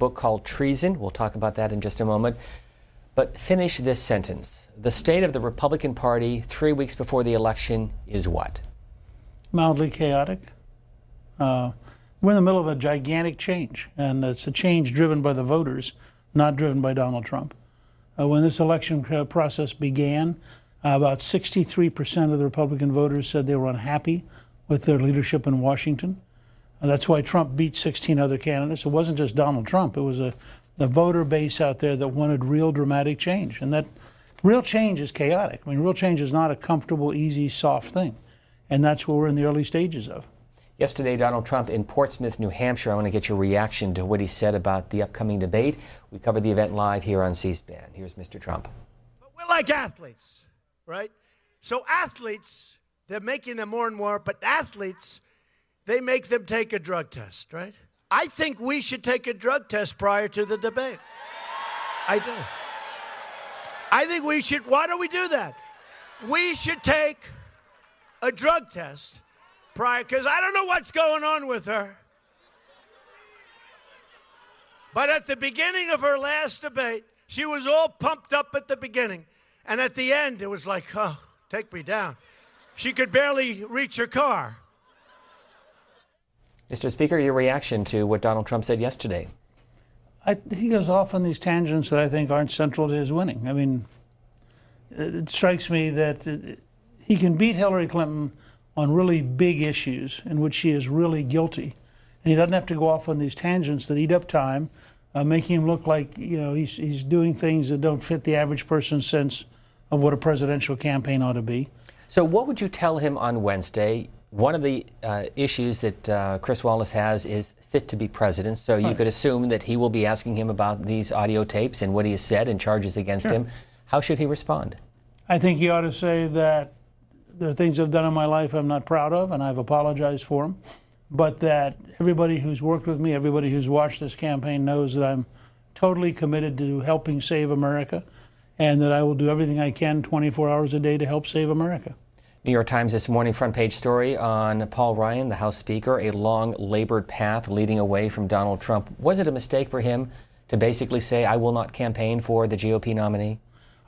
book called Treason. We'll talk about that in just a moment. But finish this sentence. The state of the Republican Party 3 weeks before the election is what? Mildly chaotic. We're in the middle of a gigantic change, and it's a change driven by the voters, not driven by Donald Trump. When this election process began, about 63% of the Republican voters said they were unhappy with their leadership in Washington. That's why Trump beat 16 other candidates. It wasn't just Donald Trump. It was the voter base out there that wanted real dramatic change. And that real change is chaotic. I mean, real change is not a comfortable, easy, soft thing. And that's what we're in the early stages of. Yesterday, Donald Trump in Portsmouth, New Hampshire. I want to get your reaction to what he said about the upcoming debate. We covered the event live here on C-SPAN. Here's Mr. Trump. But we're like athletes, right? So athletes, they're making them more and more, but athletes, they make them take a drug test, right? I think we should take a drug test prior to the debate. I do. I think we should. Why don't we do that? We should take a drug test prior, because I don't know what's going on with her. But at the beginning of her last debate, she was all pumped up at the beginning. And at the end, it was like, oh, take me down. She could barely reach her car. Mr. Speaker, your reaction to what Donald Trump said yesterday? He goes off on these tangents that I think aren't central to his winning. I mean, it strikes me that he can beat Hillary Clinton on really big issues in which she is really guilty. And he doesn't have to go off on these tangents that eat up time, making him look like, you know, he's doing things that don't fit the average person's sense of what a presidential campaign ought to be. So what would you tell him on Wednesday? One of the issues that Chris Wallace has is fit to be president. So you could assume that he will be asking him about these audio tapes and what he has said and charges against him. How should he respond? I think he ought to say that there are things I've done in my life I'm not proud of, and I've apologized for them. But that everybody who's worked with me, everybody who's watched this campaign knows that I'm totally committed to helping save America, and that I will do everything I can 24 hours a day to help save America. New York Times this morning, front page story on Paul Ryan, the House Speaker, a long labored path leading away from Donald Trump. Was it a mistake for him to basically say, I will not campaign for the GOP nominee?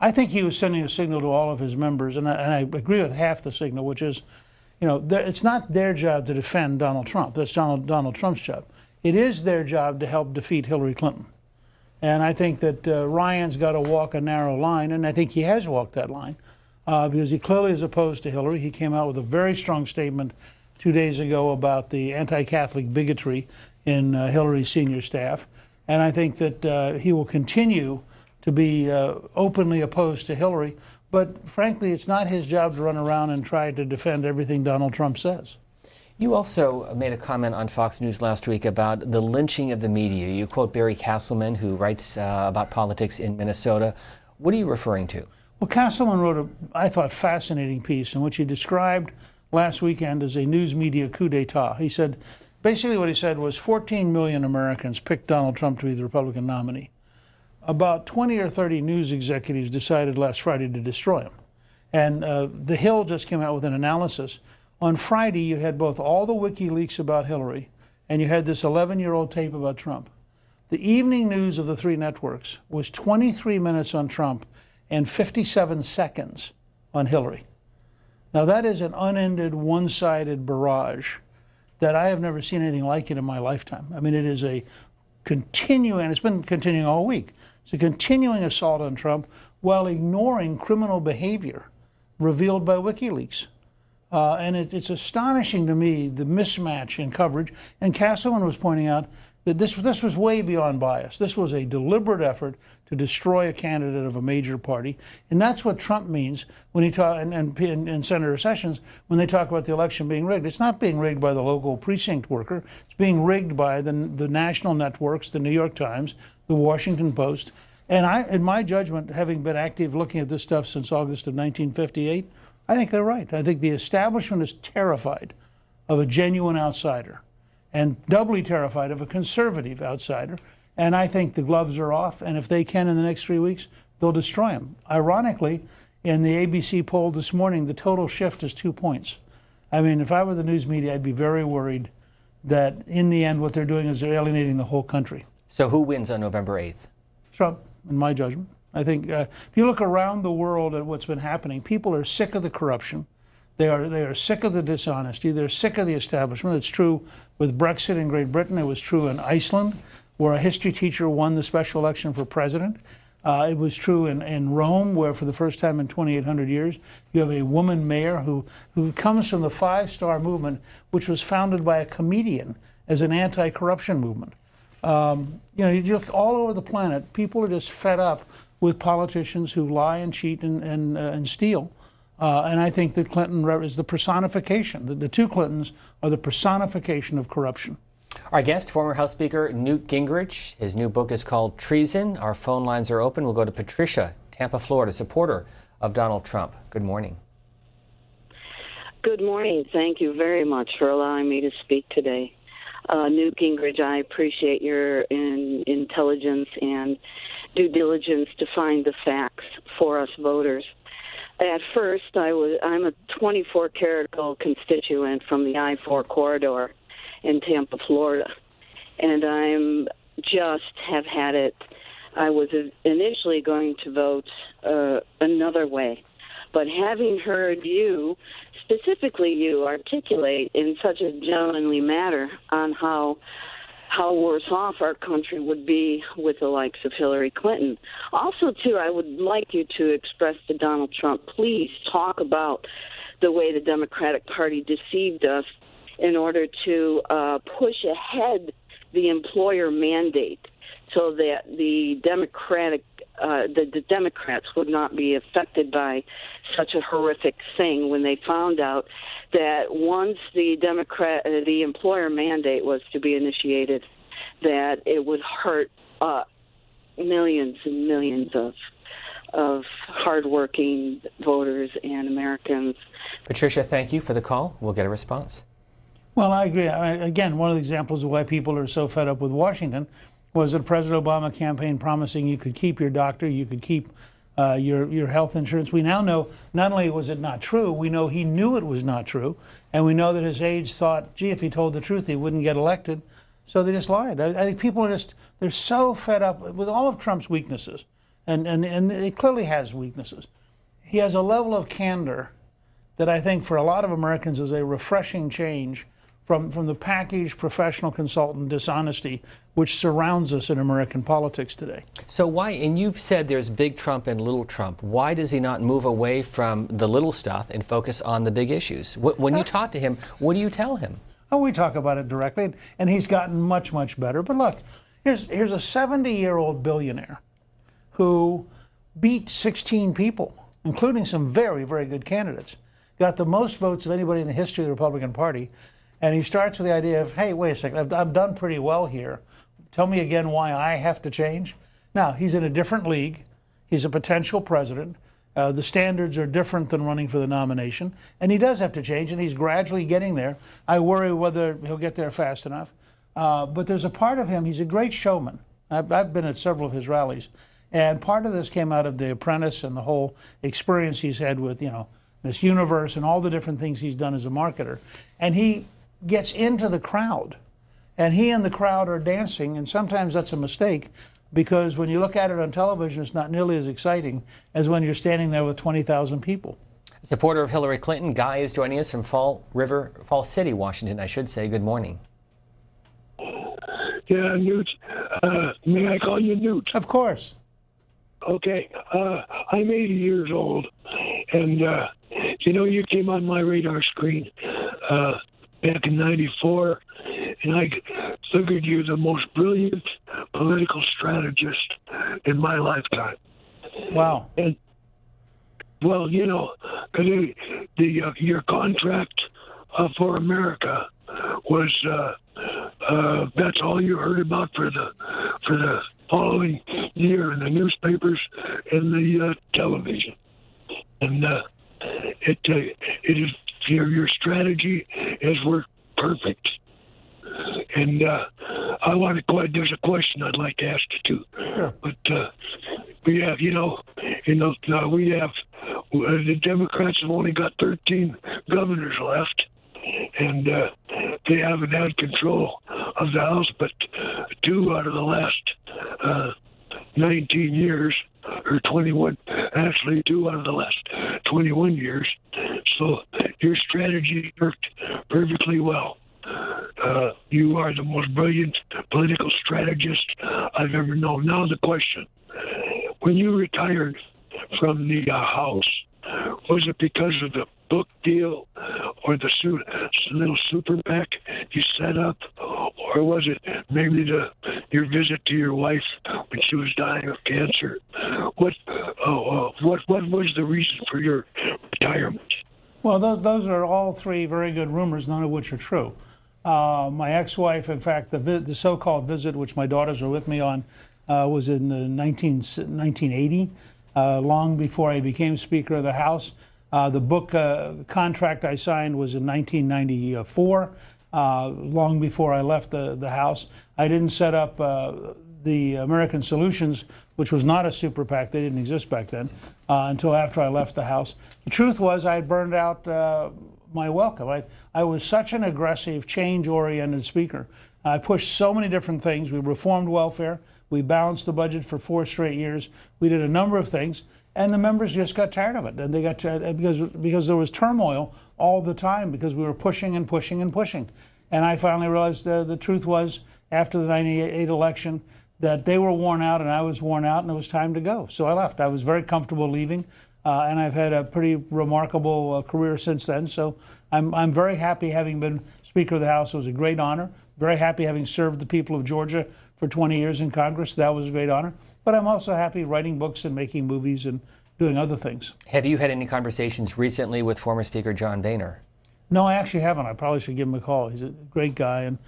I think he was sending a signal to all of his members, and I agree with half the signal, which is, you know, it's not their job to defend Donald Trump. That's Donald Trump's job. It is their job to help defeat Hillary Clinton. And I think that Ryan's got to walk a narrow line, and I think he has walked that line. Because he clearly is opposed to Hillary. He came out with a very strong statement 2 days ago about the anti-Catholic bigotry in Hillary's senior staff. And I think that he will continue to be openly opposed to Hillary. But frankly, it's not his job to run around and try to defend everything Donald Trump says. You also made a comment on Fox News last week about the lynching of the media. You quote Barry Castleman, who writes about politics in Minnesota. What are you referring to? Well, Castleman wrote I thought, fascinating piece in which he described last weekend as a news media coup d'etat. He said, basically what he said was 14 million Americans picked Donald Trump to be the Republican nominee. About 20 or 30 news executives decided last Friday to destroy him. And The Hill just came out with an analysis. On Friday, you had both all the WikiLeaks about Hillary, and you had this 11-year-old tape about Trump. The evening news of the three networks was 23 minutes on Trump and 57 seconds on Hillary. Now that is an unended, one-sided barrage that I have never seen anything like it in my lifetime. I mean, it is a continuing, and it's been continuing all week, it's a continuing assault on Trump while ignoring criminal behavior revealed by WikiLeaks. And it's astonishing to me, the mismatch in coverage. And Castleman was pointing out that this was way beyond bias. This was a deliberate effort to destroy a candidate of a major party. And that's what Trump means when he talk, and Senator Sessions, when they talk about the election being rigged. It's not being rigged by the local precinct worker. It's being rigged by the national networks, the New York Times, the Washington Post. And in my judgment, having been active looking at this stuff since August of 1958, I think they're right. I think the establishment is terrified of a genuine outsider, and doubly terrified of a conservative outsider. And I think the gloves are off, and if they can in the next 3 weeks, they'll destroy him. Ironically, in the ABC poll this morning, the total shift is 2 points. I mean, if I were the news media, I'd be very worried that in the end what they're doing is they're alienating the whole country. So who wins on November 8th? Trump, in my judgment. I think if you look around the world at what's been happening, people are sick of the corruption. They are sick of the dishonesty. They're sick of the establishment. It's true with Brexit in Great Britain. It was true in Iceland, where a history teacher won the special election for president. It was true in Rome, where for the first time in 2,800 years, you have a woman mayor who comes from the Five-Star Movement, which was founded by a comedian as an anti-corruption movement. You look all over the planet, people are just fed up with politicians who lie and cheat and steal. And I think that Clinton is the personification. The two Clintons are the personification of corruption. Our guest, former House Speaker Newt Gingrich. His new book is called Treason. Our phone lines are open. We'll go to Patricia, Tampa, Florida, supporter of Donald Trump. Good morning. Good morning. Thank you very much for allowing me to speak today. Newt Gingrich, I appreciate your intelligence and due diligence to find the facts for us voters. At first, I'm a 24-karat constituent from the I-4 corridor in Tampa, Florida, and I'm just have had it. I was initially going to vote another way, but having heard you, specifically you, articulate in such a gentlemanly manner on how worse off our country would be with the likes of Hillary Clinton. Also, too, I would like you to express to Donald Trump, please talk about the way the Democratic Party deceived us in order to push ahead the employer mandate so that the Democrats would not be affected by such a horrific thing when they found out that once the employer mandate was to be initiated, that it would hurt millions and millions of hardworking voters and Americans. Patricia, thank you for the call. We'll get a response. Well, I agree. Again, one of the examples of why people are so fed up with Washington was that President Obama campaign promising you could keep your doctor, you could keep your health insurance. We now know not only was it not true, we know he knew it was not true, and we know that his aides thought, gee, if he told the truth, he wouldn't get elected. So they just lied. I think people are they're so fed up with all of Trump's weaknesses, and it clearly has weaknesses. He has a level of candor that I think for a lot of Americans is a refreshing change from the packaged professional consultant dishonesty which surrounds us in American politics today. So why, and you've said there's big Trump and little Trump, why does he not move away from the little stuff and focus on the big issues? When you talk to him, what do you tell him? Oh, we talk about it directly, and he's gotten much, much better. But look, here's a 70-year-old billionaire who beat 16 people, including some very, very good candidates, got the most votes of anybody in the history of the Republican Party. And he starts with the idea of, hey, wait a second, I've done pretty well here. Tell me again why I have to change. Now, he's in a different league. He's a potential president. The standards are different than running for the nomination. And he does have to change, and he's gradually getting there. I worry whether he'll get there fast enough. But there's a part of him, he's a great showman. I've been at several of his rallies. And part of this came out of The Apprentice and the whole experience he's had with, Miss Universe and all the different things he's done as a marketer. And he gets into the crowd, and he and the crowd are dancing, and sometimes that's a mistake because when you look at it on television, it's not nearly as exciting as when you're standing there with 20,000 people. Supporter of Hillary Clinton, Guy is joining us from Fall City, Washington, I should say. Good morning. Yeah, Newt. May I call you Newt? Of course. Okay. I'm 80 years old, and you came on my radar screen back in '94, and I figured you were the most brilliant political strategist in my lifetime. Wow. And well, because your contract for America was that's all you heard about for the following year in the newspapers and the television, and it is your strategy has worked perfect. And I want to there's a question I'd like to ask you too. Sure. But we have we have the Democrats have only got 13 governors left, and they haven't had control of the House, but 2 out of the last 19 years, or 21, actually 2 out of the last 21 years. So your strategy worked perfectly well. You are the most brilliant political strategist I've ever known. Now the question, when you retired from the House, was it because of the book deal or the little super PAC you set up, or was it maybe your visit to your wife when she was dying of cancer? What was the reason for your retirement? Well, those are all three very good rumors, none of which are true. My ex-wife, in fact, the so-called visit, which my daughters were with me on, was in 1980, long before I became Speaker of the House. The book contract I signed was in 1994, long before I left the House. I didn't set up the American Solutions, which was not a super PAC, they didn't exist back then, until after I left the House. The truth was I had burned out my welcome. I was such an aggressive, change-oriented speaker. I pushed so many different things. We reformed welfare. We balanced the budget for 4 straight years. We did a number of things, and the members just got tired of it. And they got tired because there was turmoil all the time because we were pushing and pushing and pushing. And I finally realized the truth was, after the '98 election, that they were worn out and I was worn out, and it was time to go. So I left. I was very comfortable leaving. And I've had a pretty remarkable career since then. So I'm very happy having been Speaker of the House. It was a great honor. Very happy having served the people of Georgia for 20 years in Congress. That was a great honor. But I'm also happy writing books and making movies and doing other things. Have you had any conversations recently with former Speaker John Boehner? No, I actually haven't. I probably should give him a call. He's a great guy and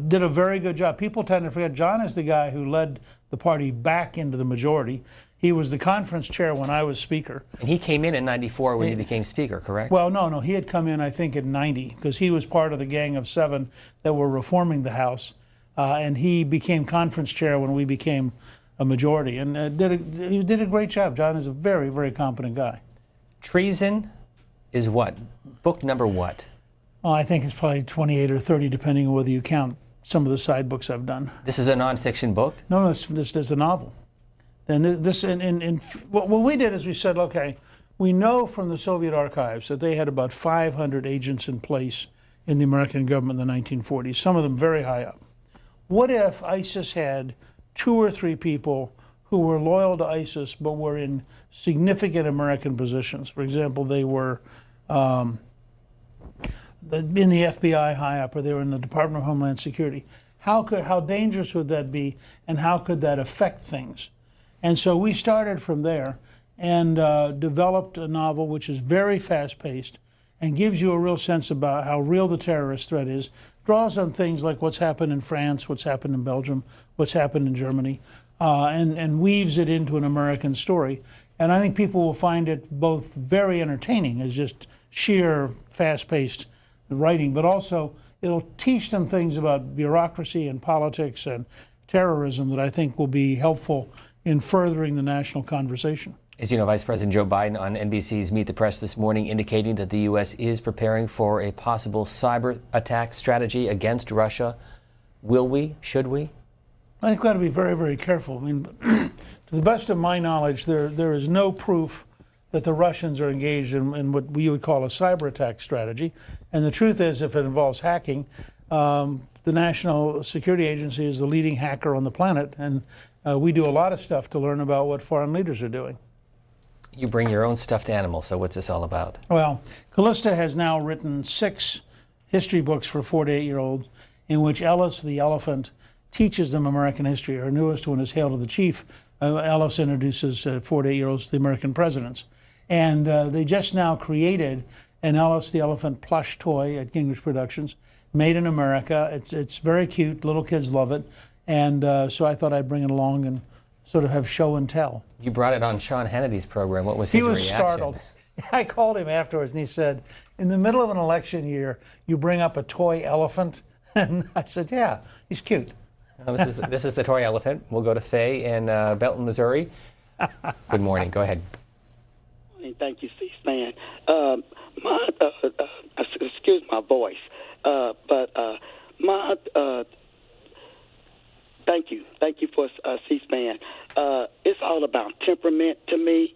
did a very good job. People tend to forget John is the guy who led the party back into the majority. He was the conference chair when I was Speaker. And he came in '94 when he became Speaker, correct? Well, no. He had come in, I think, in '90, because he was part of the gang of 7 that were reforming the House. And he became conference chair when we became a majority. And he did a great job. John is a very, very competent guy. Treason is what? Book number what? Oh, I think it's probably 28 or 30, depending on whether you count some of the side books I've done. This is a nonfiction book? No, this is a novel. And what we did is we said, okay, we know from the Soviet archives that they had about 500 agents in place in the American government in the 1940s, some of them very high up. What if ISIS had 2 or 3 people who were loyal to ISIS but were in significant American positions? For example, they were in the FBI high up, or they were in the Department of Homeland Security. How dangerous would that be, and how could that affect things? And so we started from there and developed a novel which is very fast-paced and gives you a real sense about how real the terrorist threat is, draws on things like what's happened in France, what's happened in Belgium, what's happened in Germany, and weaves it into an American story. And I think people will find it both very entertaining as just sheer fast-paced writing, but also it'll teach them things about bureaucracy and politics and terrorism that I think will be helpful in furthering the national conversation. As you know, Vice President Joe Biden on NBC's Meet the Press this morning indicating that the U.S. is preparing for a possible cyber attack strategy against Russia. Will we? Should we? I think we've got to be very, very careful. I mean, to the best of my knowledge, there is no proof that the Russians are engaged in what we would call a cyber attack strategy. And the truth is, if it involves hacking, the National Security Agency is the leading hacker on the planet, and we do a lot of stuff to learn about what foreign leaders are doing. You bring your own stuffed animal, so what's this all about? Well, Callista has now written 6 history books for 4 to 8-year-olds in which Ellis the elephant teaches them American history. Her newest one is Hail to the Chief. Ellis introduces 4 to 8-year-olds to the American presidents. And they just now created an Ellis the elephant plush toy at Gingrich Productions, made in America. It's very cute. Little kids love it. And so I thought I'd bring it along and sort of have show and tell. You brought it on Sean Hannity's program. What was his reaction? He was startled. I called him afterwards and he said, in the middle of an election year, you bring up a toy elephant? And I said, yeah, he's cute. Well, this is the toy elephant. We'll go to Faye in Belton, Missouri. Good morning. Go ahead. Thank you, C-SPAN. Excuse my voice, but my Thank you. Thank you for C-SPAN. It's all about temperament to me,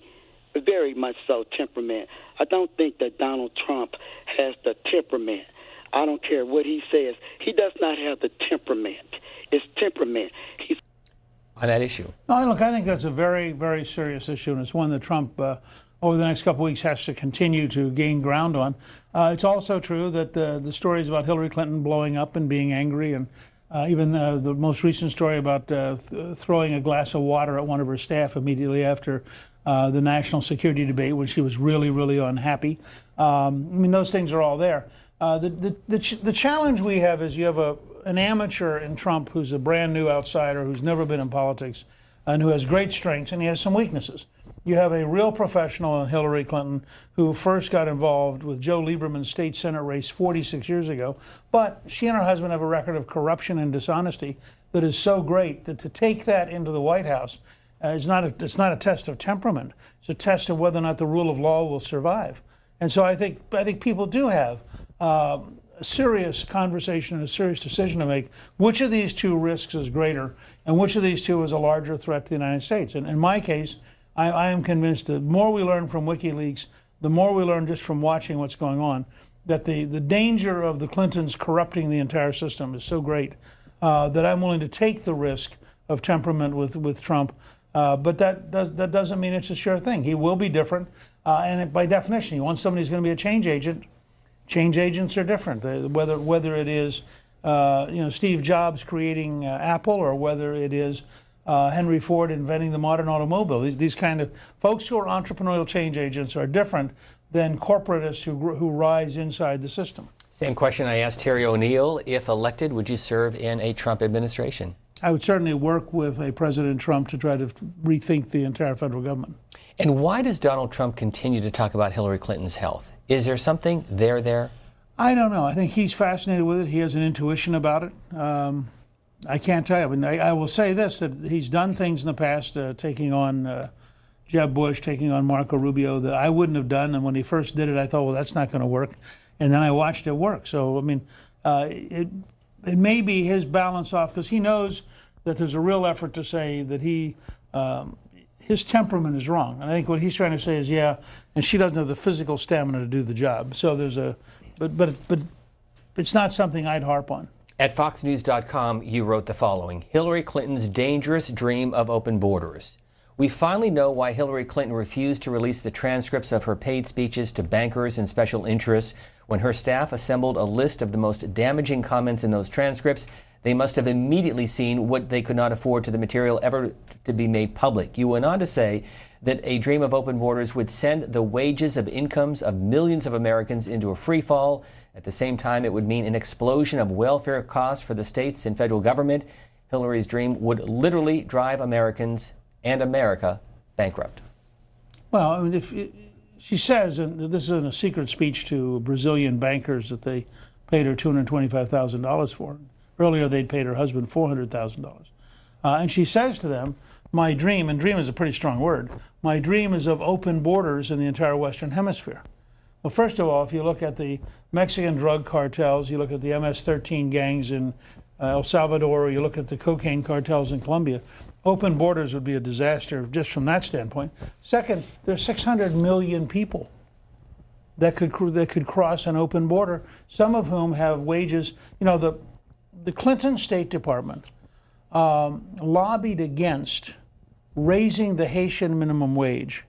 very much so temperament. I don't think that Donald Trump has the temperament. I don't care what he says. He does not have the temperament. It's temperament. He's on that issue. No, look, I think that's a very, very serious issue, and it's one that Trump, over the next couple of weeks, has to continue to gain ground on. It's also true that the stories about Hillary Clinton blowing up and being angry, and even the most recent story about throwing a glass of water at one of her staff immediately after the national security debate when she was really, really unhappy. I mean, those things are all there. The challenge we have is you have an amateur in Trump who's a brand new outsider who's never been in politics and who has great strengths, and he has some weaknesses. You have a real professional in Hillary Clinton who first got involved with Joe Lieberman's state Senate race 46 years ago, but she and her husband have a record of corruption and dishonesty that is so great that to take that into the White House it's not a test of temperament. It's a test of whether or not the rule of law will survive. And so I think people do have a serious conversation and a serious decision to make. Which of these two risks is greater, and which of these two is a larger threat to the United States? And in my case, I am convinced that the more we learn from WikiLeaks, the more we learn just from watching what's going on, that the danger of the Clintons corrupting the entire system is so great that I'm willing to take the risk of temperament with Trump. But that doesn't mean it's a sure thing. He will be different, and by definition, you want somebody who's going to be a change agent. Change agents are different. Whether it is Steve Jobs creating Apple, or whether it is Henry Ford inventing the modern automobile. These kind of folks who are entrepreneurial change agents are different than corporatists who rise inside the system. Same question I asked Terry O'Neill. If elected, would you serve in a Trump administration? I would certainly work with a President Trump to try to rethink the entire federal government. And why does Donald Trump continue to talk about Hillary Clinton's health? Is there something there? I don't know. I think he's fascinated with it. He has an intuition about it. I can't tell you. I mean, I will say this, that he's done things in the past, taking on Jeb Bush, taking on Marco Rubio, that I wouldn't have done. And when he first did it, I thought, well, that's not going to work. And then I watched it work. So, I mean, it may be his balance off, because he knows that there's a real effort to say that his temperament is wrong. And I think what he's trying to say is, yeah, and she doesn't have the physical stamina to do the job. So there's but it's not something I'd harp on. At FoxNews.com, you wrote the following: Hillary Clinton's dangerous dream of open borders. We finally know why Hillary Clinton refused to release the transcripts of her paid speeches to bankers and special interests. When her staff assembled a list of the most damaging comments in those transcripts, they must have immediately seen what they could not afford to the material ever to be made public. You went on to say that a dream of open borders would send the wages of incomes of millions of Americans into a free fall. At the same time, it would mean an explosion of welfare costs for the states and federal government. Hillary's dream would literally drive Americans and America bankrupt. Well, I mean, she says, and this isn't a secret speech to Brazilian bankers that they paid her $225,000 for. Earlier, they'd paid her husband $400,000. And she says to them, my dream, and dream is a pretty strong word, my dream is of open borders in the entire Western Hemisphere. Well, first of all, if you look at the Mexican drug cartels, you look at the MS-13 gangs in El Salvador, or you look at the cocaine cartels in Colombia, open borders would be a disaster just from that standpoint. Second, there's 600 million people that could cross an open border, some of whom have wages. You know, the Clinton State Department lobbied against raising the Haitian minimum wage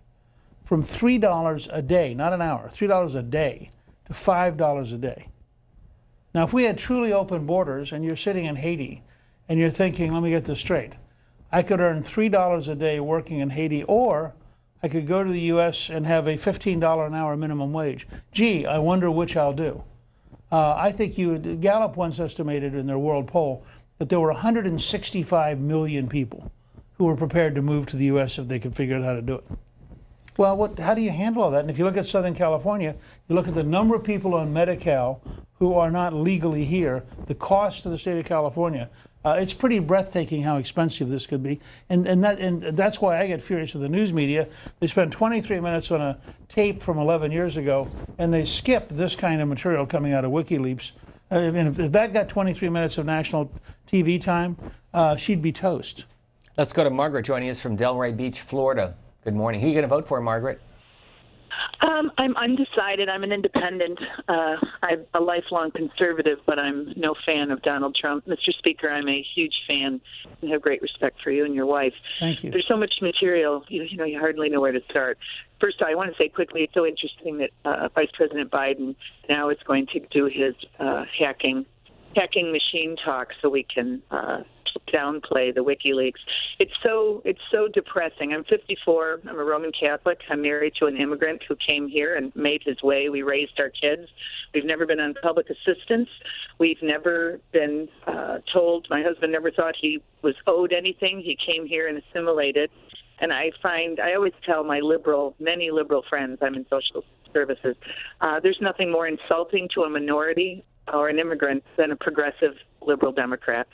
from $3 a day, not an hour, $3 a day, to $5 a day. Now, if we had truly open borders and you're sitting in Haiti and you're thinking, let me get this straight, I could earn $3 a day working in Haiti, or I could go to the U.S. and have a $15 an hour minimum wage. Gee, I wonder which I'll do. I think Gallup once estimated in their world poll that there were 165 million people who were prepared to move to the U.S. if they could figure out how to do it. Well, how do you handle all that? And if you look at Southern California, you look at the number of people on Medi-Cal who are not legally here, the cost to the state of California, it's pretty breathtaking how expensive this could be. And that's why I get furious with the news media. They spend 23 minutes on a tape from 11 years ago, and they skip this kind of material coming out of WikiLeaks. I mean, if that got 23 minutes of national TV time, she'd be toast. Let's go to Margaret joining us from Delray Beach, Florida. Good morning. Who are you going to vote for, Margaret? I'm undecided. I'm an independent. I'm a lifelong conservative, but I'm no fan of Donald Trump. Mr. Speaker, I'm a huge fan and have great respect for you and your wife. Thank you. There's so much material, you hardly know where to start. First, I want to say quickly, it's so interesting that Vice President Biden now is going to do his hacking machine talk so we can downplay the WikiLeaks. It's so depressing. I'm 54. I'm a Roman Catholic. I'm married to an immigrant who came here and made his way. We raised our kids. We've never been on public assistance. We've never been told. My husband never thought he was owed anything. He came here and assimilated. And I always tell my many liberal friends, I'm in social services, there's nothing more insulting to a minority or an immigrant than a progressive liberal Democrat.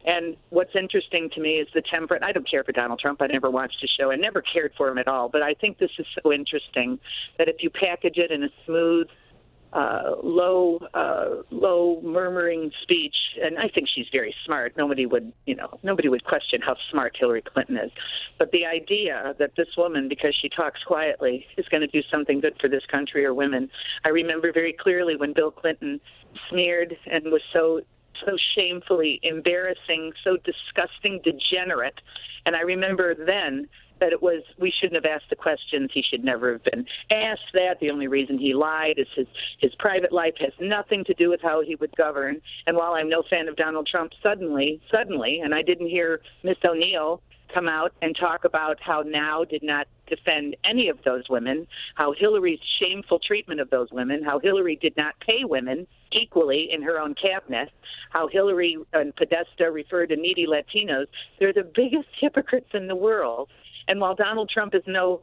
And what's interesting to me is the temperament. I don't care for Donald Trump. I never watched his show. I never cared for him at all. But I think this is so interesting that if you package it in a smooth, low murmuring speech, and I think she's very smart. Nobody would question how smart Hillary Clinton is. But the idea that this woman, because she talks quietly, is going to do something good for this country or women. I remember very clearly when Bill Clinton smeared and was so shamefully embarrassing, so disgusting, degenerate. And I remember then that we shouldn't have asked the questions. He should never have been asked that. The only reason he lied is his private life has nothing to do with how he would govern. And while I'm no fan of Donald Trump, suddenly, and I didn't hear Miss O'Neill come out and talk about how now did not defend any of those women, how Hillary's shameful treatment of those women, how Hillary did not pay women equally in her own cabinet, how Hillary and Podesta referred to needy Latinos. They're the biggest hypocrites in the world. And while Donald Trump is no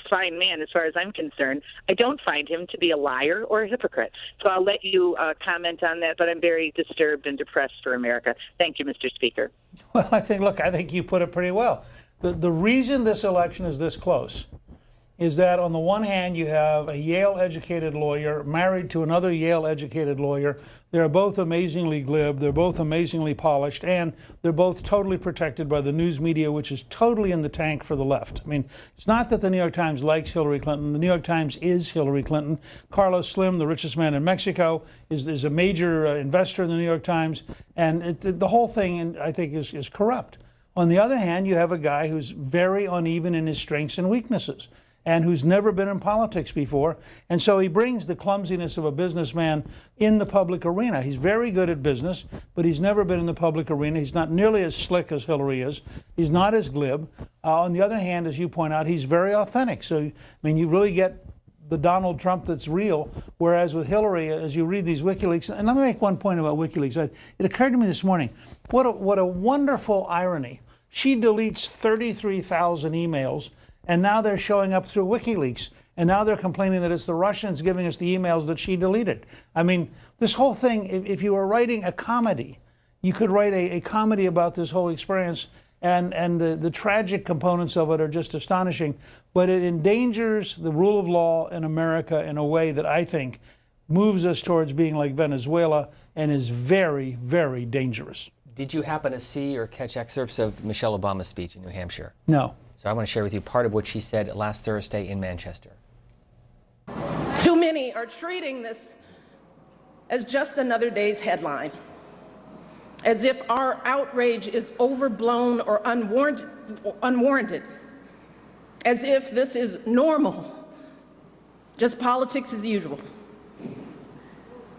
fine man as far as I'm concerned, I don't find him to be a liar or a hypocrite. So I'll let you comment on that, but I'm very disturbed and depressed for America. Thank you, Mr. Speaker. Well, I think you put it pretty well. The reason this election is this close is that on the one hand, you have a Yale-educated lawyer married to another Yale-educated lawyer. They're both amazingly glib, they're both amazingly polished, and they're both totally protected by the news media, which is totally in the tank for the left. I mean, it's not that the New York Times likes Hillary Clinton. The New York Times is Hillary Clinton. Carlos Slim, the richest man in Mexico, is a major investor in the New York Times, and the whole thing, I think, is corrupt. On the other hand, you have a guy who's very uneven in his strengths and weaknesses, and who's never been in politics before. And so he brings the clumsiness of a businessman in the public arena. He's very good at business, but he's never been in the public arena. He's not nearly as slick as Hillary is. He's not as glib. On the other hand, as you point out, he's very authentic. So, I mean, you really get the Donald Trump that's real, whereas with Hillary, as you read these WikiLeaks, and let me make one point about WikiLeaks. It occurred to me this morning, what a wonderful irony. She deletes 33,000 emails, and now they're showing up through WikiLeaks. And now they're complaining that it's the Russians giving us the emails that she deleted. I mean, this whole thing, if you were writing a comedy, you could write a comedy about this whole experience, and the tragic components of it are just astonishing. But it endangers the rule of law in America in a way that I think moves us towards being like Venezuela and is very, very dangerous. Did you happen to see or catch excerpts of Michelle Obama's speech in New Hampshire? No. So I want to share with you part of what she said last Thursday in Manchester. Too many are treating this as just another day's headline, as if our outrage is overblown or unwarranted, as if this is normal, just politics as usual.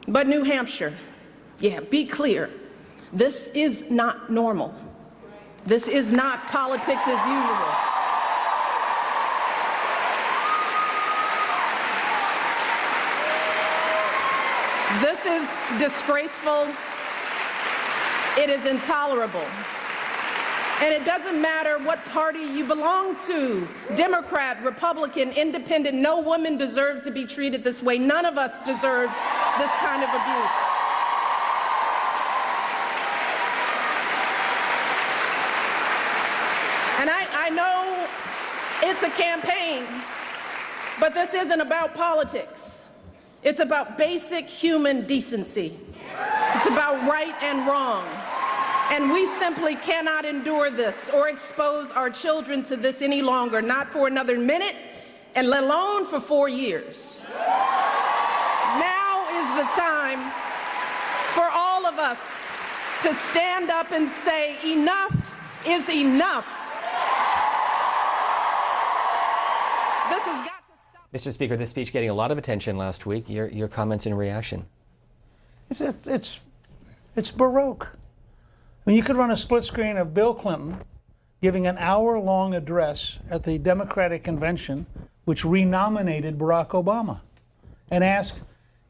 But New Hampshire, be clear, this is not normal. This is not politics as usual. This is disgraceful. It is intolerable. And it doesn't matter what party you belong to, Democrat, Republican, Independent, no woman deserves to be treated this way. None of us deserves this kind of abuse. And I know it's a campaign, but this isn't about politics. It's about basic human decency. It's about right and wrong. And we simply cannot endure this or expose our children to this any longer, not for another minute, and let alone for 4 years. Now is the time for all of us to stand up and say, enough is enough. This has got to stop. Mr. Speaker, this speech getting a lot of attention last week. Your comments and reaction? It's Baroque. I mean, you could run a split screen of Bill Clinton giving an hour-long address at the Democratic convention, which renominated Barack Obama, and ask,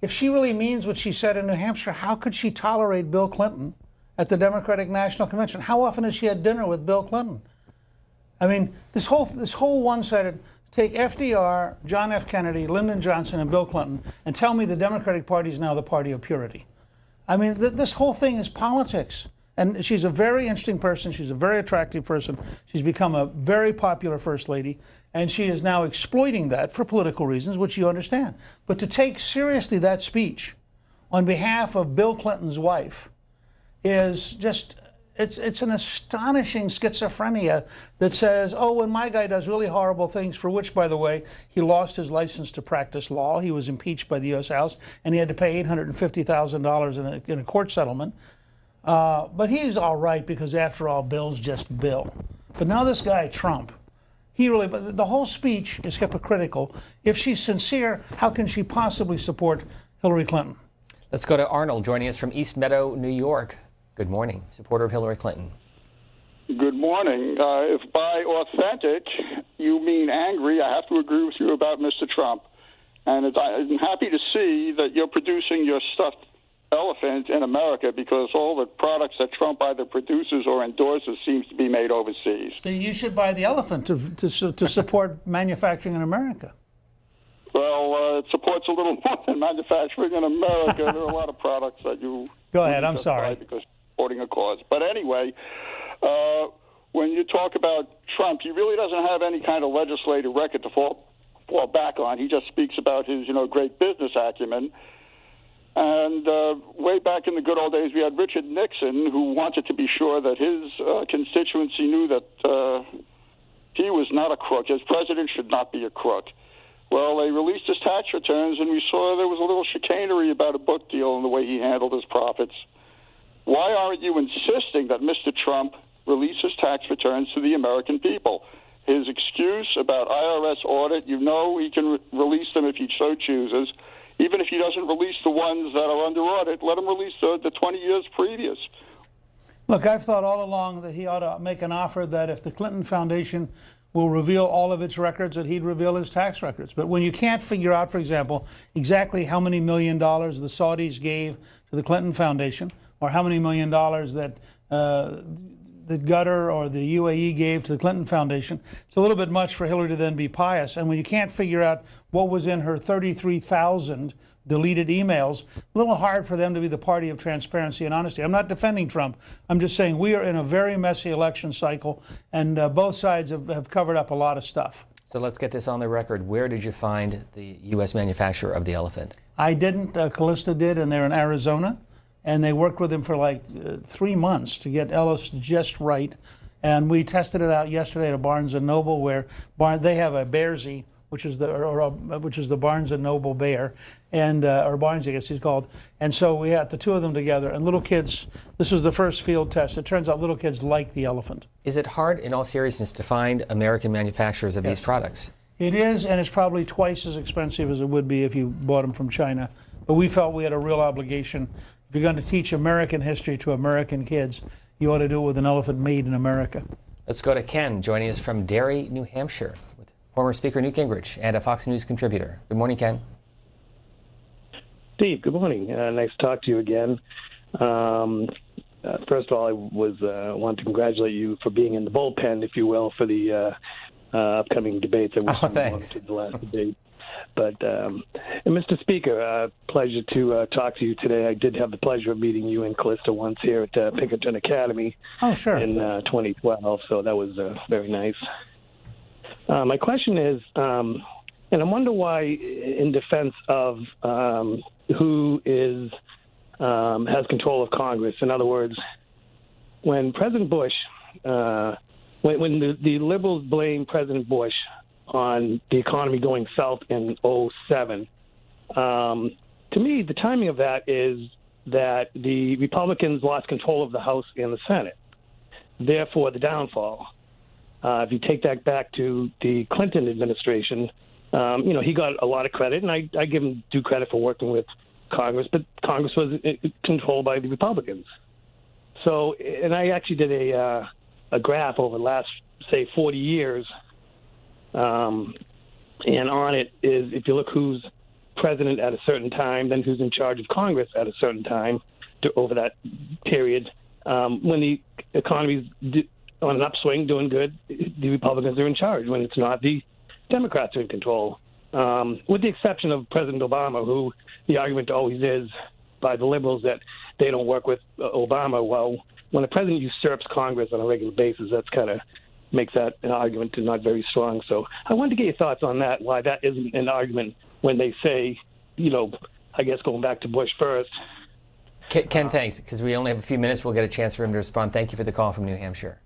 if she really means what she said in New Hampshire, how could she tolerate Bill Clinton at the Democratic National Convention? How often has she had dinner with Bill Clinton? I mean, this whole one-sided, take FDR, John F. Kennedy, Lyndon Johnson, and Bill Clinton, and tell me the Democratic Party is now the party of purity. I mean, this whole thing is politics. And she's a very interesting person. She's a very attractive person. She's become a very popular first lady. And she is now exploiting that for political reasons, which you understand. But to take seriously that speech on behalf of Bill Clinton's wife is just, it's an astonishing schizophrenia that says, oh, when my guy does really horrible things, for which, by the way, he lost his license to practice law. He was impeached by the U.S. House, and he had to pay $850,000 in a court settlement. But he's all right because, after all, Bill's just Bill. But now this guy, Trump, but the whole speech is hypocritical. If she's sincere, how can she possibly support Hillary Clinton? Let's go to Arnold, joining us from East Meadow, New York. Good morning. Supporter of Hillary Clinton. Good morning. If by authentic you mean angry, I have to agree with you about Mr. Trump. And I'm happy to see that you're producing your stuffed elephant in America, because all the products that Trump either produces or endorses seems to be made overseas. So you should buy the elephant to support manufacturing in America. Well, it supports a little more than manufacturing in America. There are a lot of products that you... Go ahead, I'm sorry. Because supporting a cause. But anyway, when you talk about Trump, he really doesn't have any kind of legislative record to fall back on. He just speaks about his, great business acumen. And way back in the good old days, we had Richard Nixon, who wanted to be sure that his constituency knew that he was not a crook. His president should not be a crook. Well, they released his tax returns, and we saw there was a little chicanery about a book deal and the way he handled his profits. Why aren't you insisting that Mr. Trump release his tax returns to the American people? His excuse about IRS audit, he can release them if he so chooses. Even if he doesn't release the ones that are under audit, let him release the 20 years previous. Look, I've thought all along that he ought to make an offer that if the Clinton Foundation will reveal all of its records, that he'd reveal his tax records. But when you can't figure out, for example, exactly how many $1 million the Saudis gave to the Clinton Foundation, or how many $1 million that the Qatar or the UAE gave to the Clinton Foundation, it's a little bit much for Hillary to then be pious. And when you can't figure out what was in her 33,000 deleted emails, a little hard for them to be the party of transparency and honesty. I'm not defending Trump. I'm just saying we are in a very messy election cycle, and both sides have covered up a lot of stuff. So let's get this on the record. Where did you find the U.S. manufacturer of the elephant? I didn't. Callista did, and they're in Arizona. And they worked with him for like 3 months to get Ellis just right. And we tested it out yesterday at a Barnes & Noble, where they have a Bearsy, which is the Barnes & Noble Bear, and or Barnes, I guess he's called. And so we had the two of them together. And little kids, this was the first field test. It turns out little kids like the elephant. Is it hard, in all seriousness, to find American manufacturers of these products? It is, and it's probably twice as expensive as it would be if you bought them from China. But we felt we had a real obligation. If you're going to teach American history to American kids, you ought to do it with an elephant made in America. Let's go to Ken, joining us from Derry, New Hampshire, with former Speaker Newt Gingrich and a Fox News contributor. Good morning, Ken. Steve, good morning. Nice to talk to you again. First of all, I want to congratulate you for being in the bullpen, if you will, for the upcoming debate that was thanks. The last debate. But, Mr. Speaker, pleasure to talk to you today. I did have the pleasure of meeting you and Callista once here at Pinkerton Academy in 2012, so that was very nice. My question is, And I wonder why, in defense of who is has control of Congress. In other words, when President Bush, when the liberals blame President Bush on the economy going south in 2007, to me, the timing of that is that the Republicans lost control of the House and the Senate. Therefore, the downfall. If you take that back to the Clinton administration, he got a lot of credit, and I give him due credit for working with Congress, but Congress was controlled by the Republicans. So, and I actually did a graph over the last, say, 40 years, and on it is, if you look who's president at a certain time, then who's in charge of Congress at a certain time over that period. When the economy's on an upswing, doing good, the Republicans are in charge. When it's not, the Democrats are in control. With the exception of President Obama, who the argument always is by the liberals that they don't work with Obama. Well, when a president usurps Congress on a regular basis, that's kind of makes that an argument to not very strong. So I wanted to get your thoughts on that, why that isn't an argument when they say, I guess going back to Bush first. Ken, thanks, because we only have a few minutes. We'll get a chance for him to respond. Thank you for the call from New Hampshire.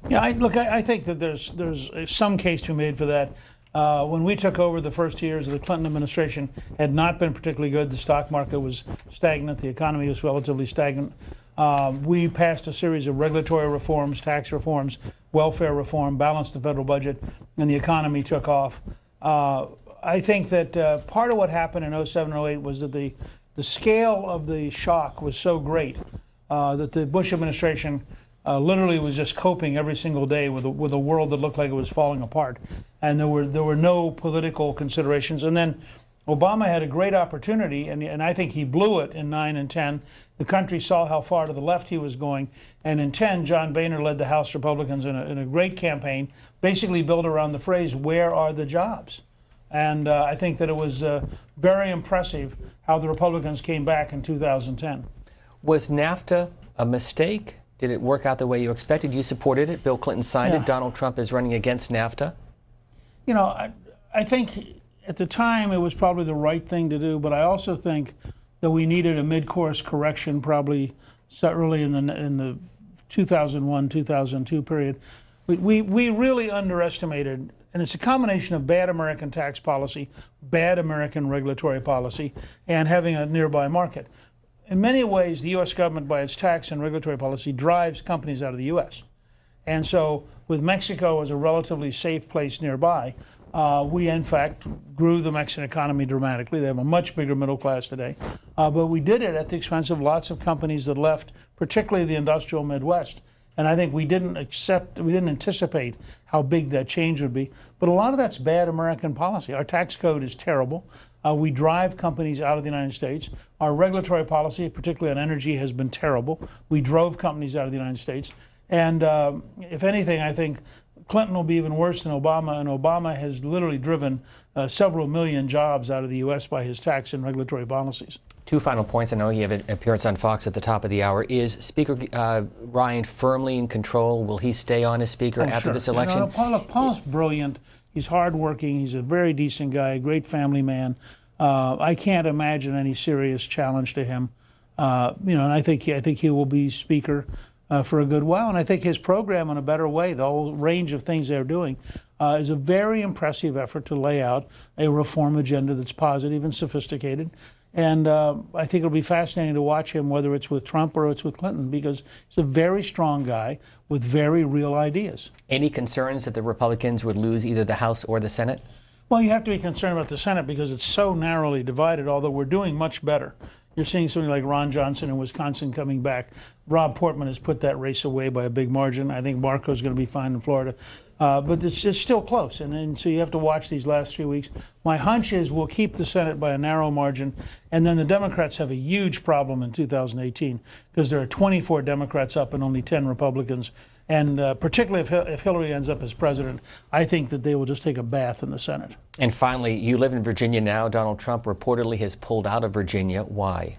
Yeah, I think that there's some case to be made for that. When we took over, the first years of the Clinton administration had not been particularly good. The stock market was stagnant. The economy was relatively stagnant. We passed a series of regulatory reforms, tax reforms, welfare reform, balanced the federal budget, and the economy took off. I think that part of what happened in 07, 08 was that the scale of the shock was so great that the Bush administration literally was just coping every single day with a world that looked like it was falling apart, and there were no political considerations. And then Obama had a great opportunity, and I think he blew it in 9 and 10. The country saw how far to the left he was going, and in 10, John Boehner led the House Republicans in a great campaign, basically built around the phrase, "Where are the jobs?" And I think that it was very impressive how the Republicans came back in 2010. Was NAFTA a mistake? Did it work out the way you expected? You supported it. Bill Clinton signed it. Donald Trump is running against NAFTA. I think at the time it was probably the right thing to do, but I also think that we needed a mid-course correction probably early in the 2001, 2002 period. We really underestimated, and it's a combination of bad American tax policy, bad American regulatory policy, and having a nearby market. In many ways, the U.S. government, by its tax and regulatory policy, drives companies out of the U.S. And so with Mexico as a relatively safe place nearby, we, in fact, grew the Mexican economy dramatically. They have a much bigger middle class today. But we did it at the expense of lots of companies that left, particularly the industrial Midwest. And I think we didn't anticipate how big that change would be. But a lot of that's bad American policy. Our tax code is terrible. We drive companies out of the United States. Our regulatory policy, particularly on energy, has been terrible. We drove companies out of the United States. And if anything, I think Clinton will be even worse than Obama, and Obama has literally driven several million jobs out of the U.S. by his tax and regulatory policies. Two final points. I know you have an appearance on Fox at the top of the hour. Is Speaker Ryan firmly in control? Will he stay on as Speaker after this election? Paul's brilliant. He's hardworking. He's a very decent guy, a great family man. I can't imagine any serious challenge to him. And I think he will be Speaker for a good while. And I think his program, in a better way, the whole range of things they're doing, is a very impressive effort to lay out a reform agenda that's positive and sophisticated. And I think it'll be fascinating to watch him, whether it's with Trump or it's with Clinton, because he's a very strong guy with very real ideas. Any concerns that the Republicans would lose either the House or the Senate? Well, you have to be concerned about the Senate because it's so narrowly divided, although we're doing much better. You're seeing something like Ron Johnson in Wisconsin coming back. Rob Portman has put that race away by a big margin. I think Marco's going to be fine in Florida. But it's still close, and so you have to watch these last 3 weeks. My hunch is we'll keep the Senate by a narrow margin, and then the Democrats have a huge problem in 2018 because there are 24 Democrats up and only 10 Republicans. And particularly if Hillary ends up as president, I think that they will just take a bath in the Senate. And finally, you live in Virginia now. Donald Trump reportedly has pulled out of Virginia. Why?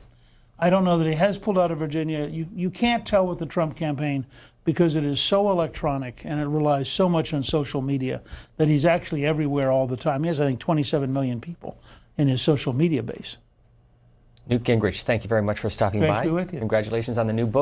I don't know that he has pulled out of Virginia. You can't tell with the Trump campaign because it is so electronic and it relies so much on social media that he's actually everywhere all the time. He has, I think, 27 million people in his social media base. Newt Gingrich, thank you very much for stopping by. Great to be with you. Congratulations on the new book.